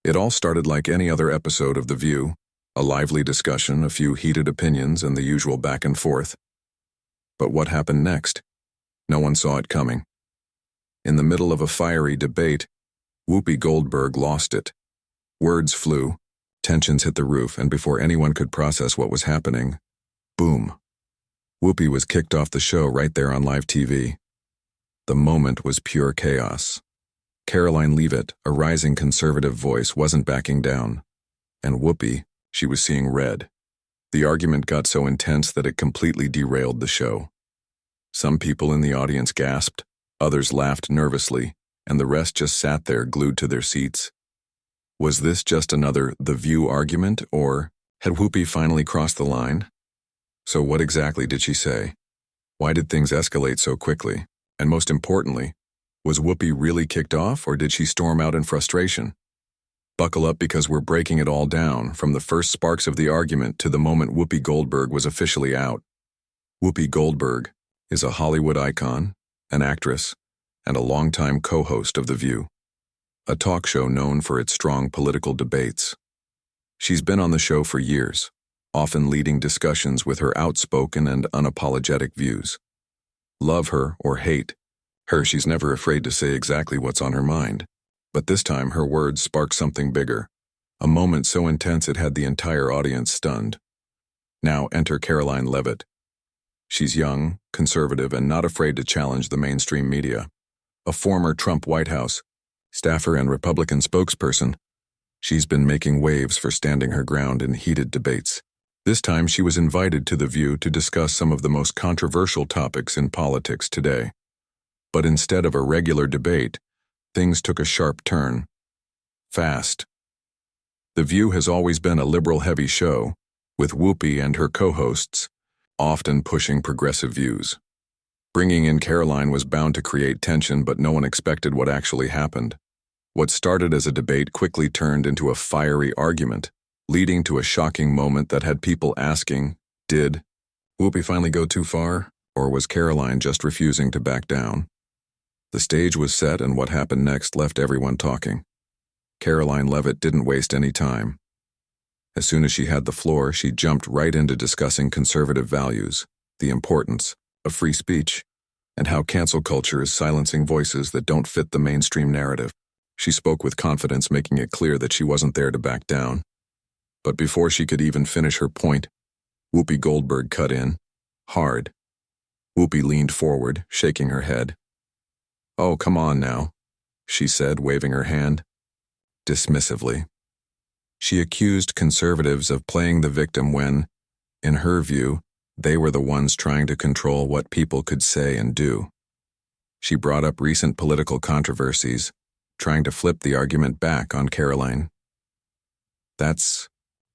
It all started like any other episode of The View, a lively discussion, a few heated opinions, and the usual back and forth. But what happened next? No one saw it coming. In the middle of a fiery debate, Whoopi Goldberg lost it. Words flew, tensions hit the roof, and before anyone could process what was happening, boom. Whoopi was kicked off the show right there on live TV. The moment was pure chaos. Karoline Leavitt, a rising conservative voice, wasn't backing down. And Whoopi, she was seeing red. The argument got so intense that it completely derailed the show. Some people in the audience gasped, others laughed nervously, and the rest just sat there glued to their seats. Was this just another The View argument, or had Whoopi finally crossed the line? So what exactly did she say? Why did things escalate so quickly? And most importantly, was Whoopi really kicked off, or did she storm out in frustration? Buckle up, because we're breaking it all down, from the first sparks of the argument to the moment Whoopi Goldberg was officially out. Whoopi Goldberg is a Hollywood icon, an actress, and a longtime co-host of The View, a talk show known for its strong political debates. She's been on the show for years, often leading discussions with her outspoken and unapologetic views. Love her or hate her, she's never afraid to say exactly what's on her mind. But this time her words sparked something bigger, a moment so intense it had the entire audience stunned. Now enter Karoline Leavitt. She's young, conservative, and not afraid to challenge the mainstream media. A former Trump White House staffer and Republican spokesperson, she's been making waves for standing her ground in heated debates. This time she was invited to The View to discuss some of the most controversial topics in politics today. But instead of a regular debate, things took a sharp turn. Fast. The View has always been a liberal-heavy show, with Whoopi and her co-hosts often pushing progressive views. Bringing in Karoline was bound to create tension, but no one expected what actually happened. What started as a debate quickly turned into a fiery argument, leading to a shocking moment that had people asking, did Whoopi finally go too far, or was Karoline just refusing to back down? The stage was set, and what happened next left everyone talking. Karoline Leavitt didn't waste any time. As soon as she had the floor, she jumped right into discussing conservative values, the importance of free speech, and how cancel culture is silencing voices that don't fit the mainstream narrative. She spoke with confidence, making it clear that she wasn't there to back down. But before she could even finish her point, Whoopi Goldberg cut in, hard. Whoopi leaned forward, shaking her head. "Oh, come on now," she said, waving her hand. Dismissively. She accused conservatives of playing the victim when, in her view, they were the ones trying to control what people could say and do. She brought up recent political controversies, trying to flip the argument back on Karoline. That's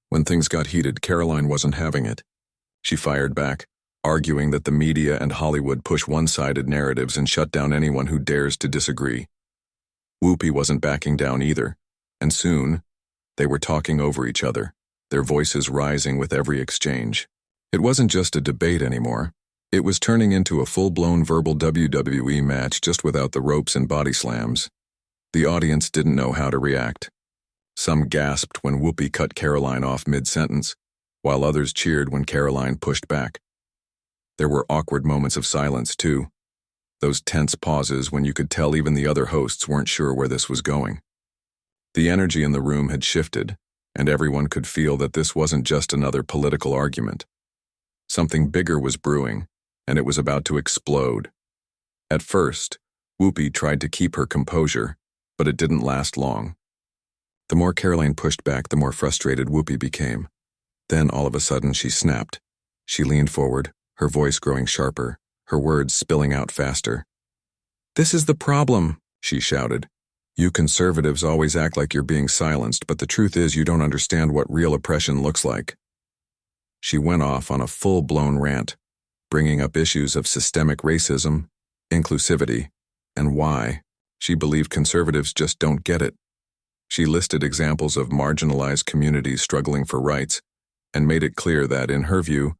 when things got heated. Karoline wasn't having it. She fired back, arguing that the media and Hollywood push one-sided narratives and shut down anyone who dares to disagree. Whoopi wasn't backing down either, and soon, they were talking over each other, their voices rising with every exchange. It wasn't just a debate anymore. It was turning into a full-blown verbal WWE match, just without the ropes and body slams. The audience didn't know how to react. Some gasped when Whoopi cut Karoline off mid-sentence, while others cheered when Karoline pushed back. There were awkward moments of silence, too. Those tense pauses when you could tell even the other hosts weren't sure where this was going. The energy in the room had shifted, and everyone could feel that this wasn't just another political argument. Something bigger was brewing, and it was about to explode. At first, Whoopi tried to keep her composure, but it didn't last long. The more Karoline pushed back, the more frustrated Whoopi became. Then, all of a sudden, she snapped. She leaned forward, her voice growing sharper, her words spilling out faster. "This is the problem," she shouted. "You conservatives always act like you're being silenced, but the truth is you don't understand what real oppression looks like." She went off on a full-blown rant, bringing up issues of systemic racism, inclusivity, and why she believed conservatives just don't get it. She listed examples of marginalized communities struggling for rights, and made it clear that, in her view,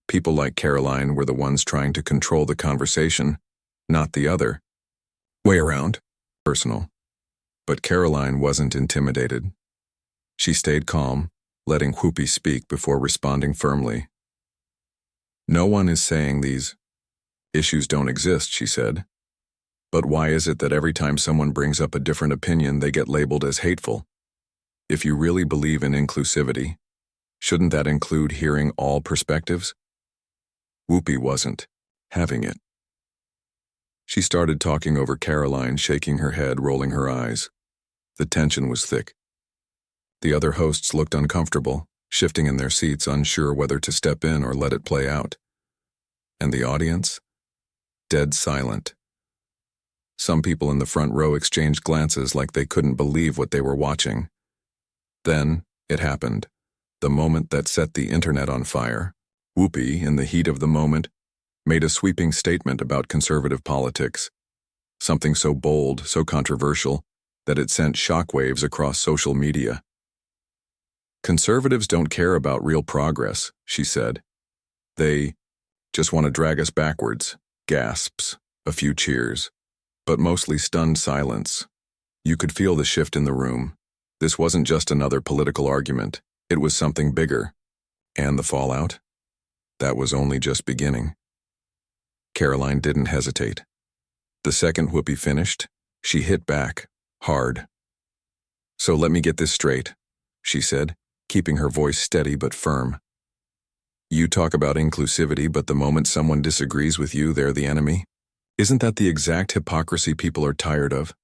people like Karoline were the ones trying to control the conversation, not the other way around. Personal. But Karoline wasn't intimidated. She stayed calm, letting Whoopi speak before responding firmly. No one is saying these issues don't exist, she said. But why is it that every time someone brings up a different opinion, they get labeled as hateful? If you really believe in inclusivity, shouldn't that include hearing all perspectives? Whoopi wasn't having it. She started talking over Karoline, shaking her head, rolling her eyes. The tension was thick. The other hosts looked uncomfortable, shifting in their seats, unsure whether to step in or let it play out. And the audience? Dead silent. Some people in the front row exchanged glances like they couldn't believe what they were watching. Then, it happened. The moment that set the internet on fire. Whoopi, in the heat of the moment, made a sweeping statement about conservative politics. Something so bold, so controversial, that it sent shockwaves across social media. Conservatives don't care about real progress, she said. They just want to drag us backwards. Gasps, a few cheers, but mostly stunned silence. You could feel the shift in the room. This wasn't just another political argument. It was something bigger. And the fallout? That was only just beginning. Karoline didn't hesitate. The second Whoopi finished, she hit back, hard. So let me get this straight, she said, keeping her voice steady but firm. You talk about inclusivity, but the moment someone disagrees with you, they're the enemy? Isn't that the exact hypocrisy people are tired of?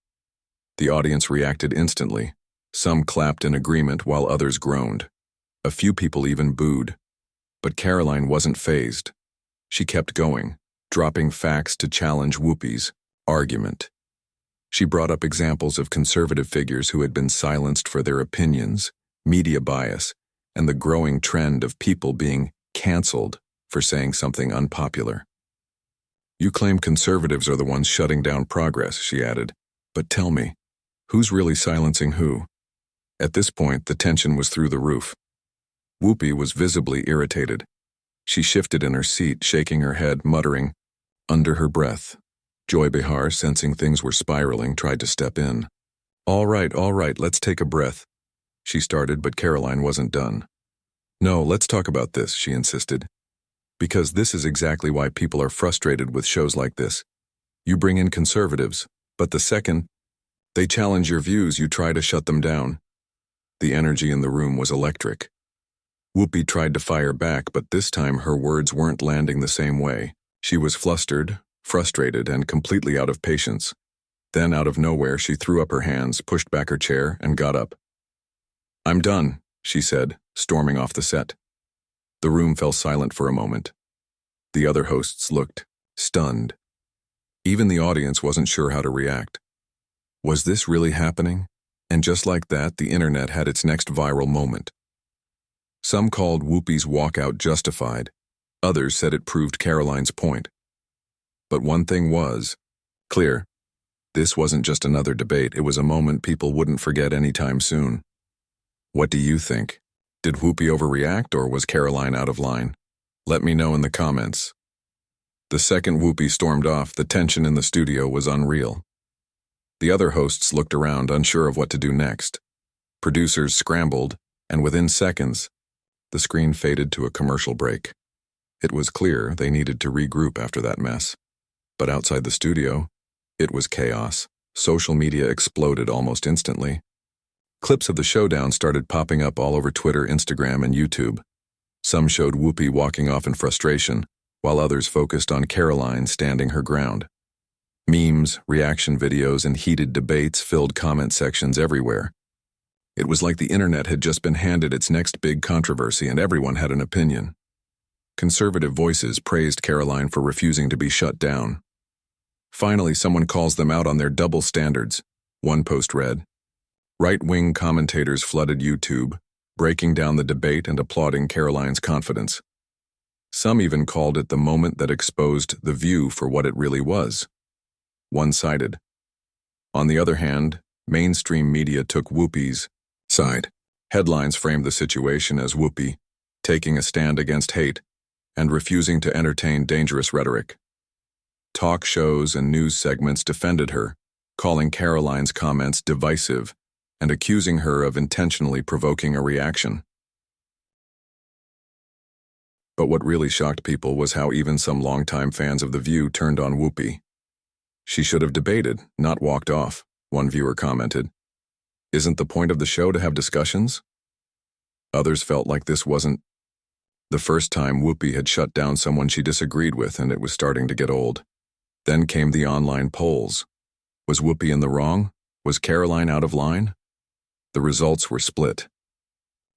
The audience reacted instantly. Some clapped in agreement while others groaned. A few people even booed. But Karoline wasn't fazed. She kept going, dropping facts to challenge Whoopi's argument. She brought up examples of conservative figures who had been silenced for their opinions, media bias, and the growing trend of people being canceled for saying something unpopular. You claim conservatives are the ones shutting down progress, she added, but tell me, who's really silencing who? At this point, the tension was through the roof. Whoopi was visibly irritated. She shifted in her seat, shaking her head, muttering under her breath. Joy Behar, sensing things were spiraling, tried to step in. All right, let's take a breath. She started, but Karoline wasn't done. No, let's talk about this, she insisted. Because this is exactly why people are frustrated with shows like this. You bring in conservatives, but the second they challenge your views, you try to shut them down. The energy in the room was electric. Whoopi tried to fire back, but this time her words weren't landing the same way. She was flustered, frustrated, and completely out of patience. Then, out of nowhere, she threw up her hands, pushed back her chair, and got up. I'm done, she said, storming off the set. The room fell silent for a moment. The other hosts looked stunned. Even the audience wasn't sure how to react. Was this really happening? And just like that, the internet had its next viral moment. Some called Whoopi's walkout justified. Others said it proved Karoline's point. But one thing was clear. This wasn't just another debate, it was a moment people wouldn't forget anytime soon. What do you think? Did Whoopi overreact, or was Karoline out of line? Let me know in the comments. The second Whoopi stormed off, the tension in the studio was unreal. The other hosts looked around, unsure of what to do next. Producers scrambled, and within seconds, the screen faded to a commercial break. It was clear they needed to regroup after that mess. But outside the studio, it was chaos. Social media exploded almost instantly. Clips of the showdown started popping up all over Twitter, Instagram, and YouTube. Some showed Whoopi walking off in frustration, while others focused on Karoline standing her ground. Memes, reaction videos, and heated debates filled comment sections everywhere. It was like the internet had just been handed its next big controversy, and everyone had an opinion. Conservative voices praised Karoline for refusing to be shut down. Finally, someone calls them out on their double standards, one post read. Right-wing commentators flooded YouTube, breaking down the debate and applauding Karoline's confidence. Some even called it the moment that exposed The View for what it really was. One-sided. On the other hand, mainstream media took Whoopi's side. Headlines framed the situation as Whoopi taking a stand against hate and refusing to entertain dangerous rhetoric. Talk shows and news segments defended her, calling Karoline's comments divisive and accusing her of intentionally provoking a reaction. But what really shocked people was how even some longtime fans of The View turned on Whoopi. "She should have debated, not walked off," one viewer commented. "Isn't the point of the show to have discussions?" Others felt like this wasn't the first time Whoopi had shut down someone she disagreed with, and it was starting to get old. Then came the online polls. Was Whoopi in the wrong? Was Karoline out of line? The results were split.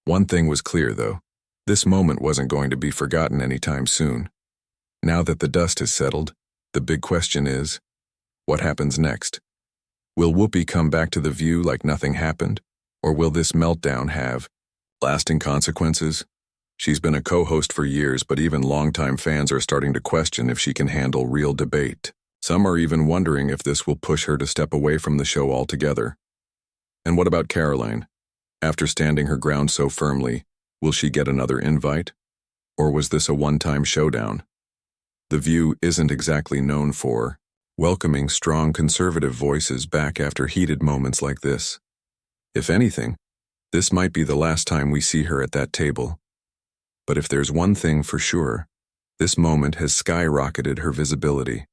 One thing was clear, though. This moment wasn't going to be forgotten anytime soon. Now that the dust has settled, the big question is, what happens next? Will Whoopi come back to The View like nothing happened, or will this meltdown have lasting consequences? She's been a co-host for years, but even longtime fans are starting to question if she can handle real debate. Some are even wondering if this will push her to step away from the show altogether. And what about Karoline? After standing her ground so firmly, will she get another invite? Or was this a one-time showdown? The View isn't exactly known for welcoming strong conservative voices back after heated moments like this. If anything, this might be the last time we see her at that table. But if there's one thing for sure, this moment has skyrocketed her visibility.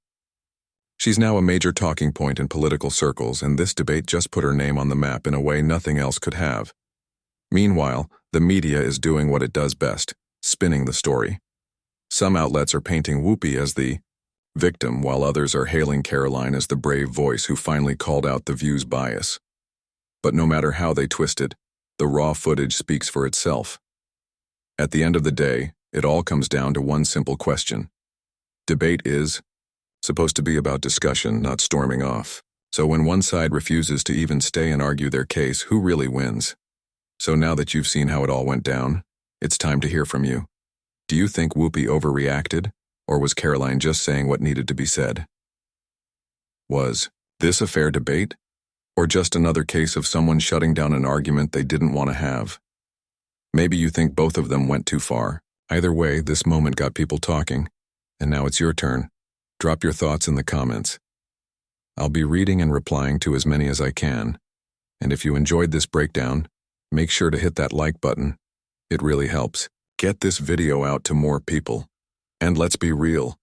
She's now a major talking point in political circles, and this debate just put her name on the map in a way nothing else could have. Meanwhile, the media is doing what it does best, spinning the story. Some outlets are painting Whoopi as the victim, while others are hailing Karoline as the brave voice who finally called out The View's bias. But no matter how they twist it, the raw footage speaks for itself. At the end of the day, it all comes down to one simple question. Debate is supposed to be about discussion, not storming off. So when one side refuses to even stay and argue their case, who really wins? So now that you've seen how it all went down, it's time to hear from you. Do you think Whoopi overreacted, or was Karoline just saying what needed to be said? Was this a fair debate, or just another case of someone shutting down an argument they didn't want to have? Maybe you think both of them went too far. Either way, this moment got people talking, and now it's your turn. Drop your thoughts in the comments. I'll be reading and replying to as many as I can. And if you enjoyed this breakdown, make sure to hit that like button. It really helps. Get this video out to more people. And let's be real,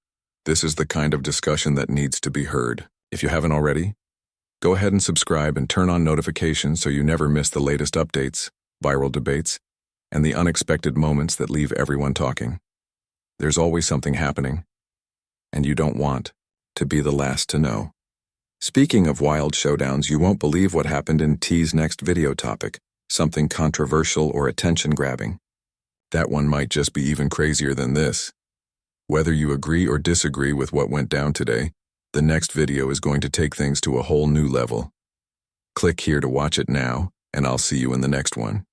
this is the kind of discussion that needs to be heard. If you haven't already, go ahead and subscribe and turn on notifications so you never miss the latest updates, viral debates, and the unexpected moments that leave everyone talking. There's always something happening, and you don't want to be the last to know. Speaking of wild showdowns, you won't believe what happened in T's next video topic, something controversial or attention-grabbing. That one might just be even crazier than this. Whether you agree or disagree with what went down today, the next video is going to take things to a whole new level. Click here to watch it now, and I'll see you in the next one.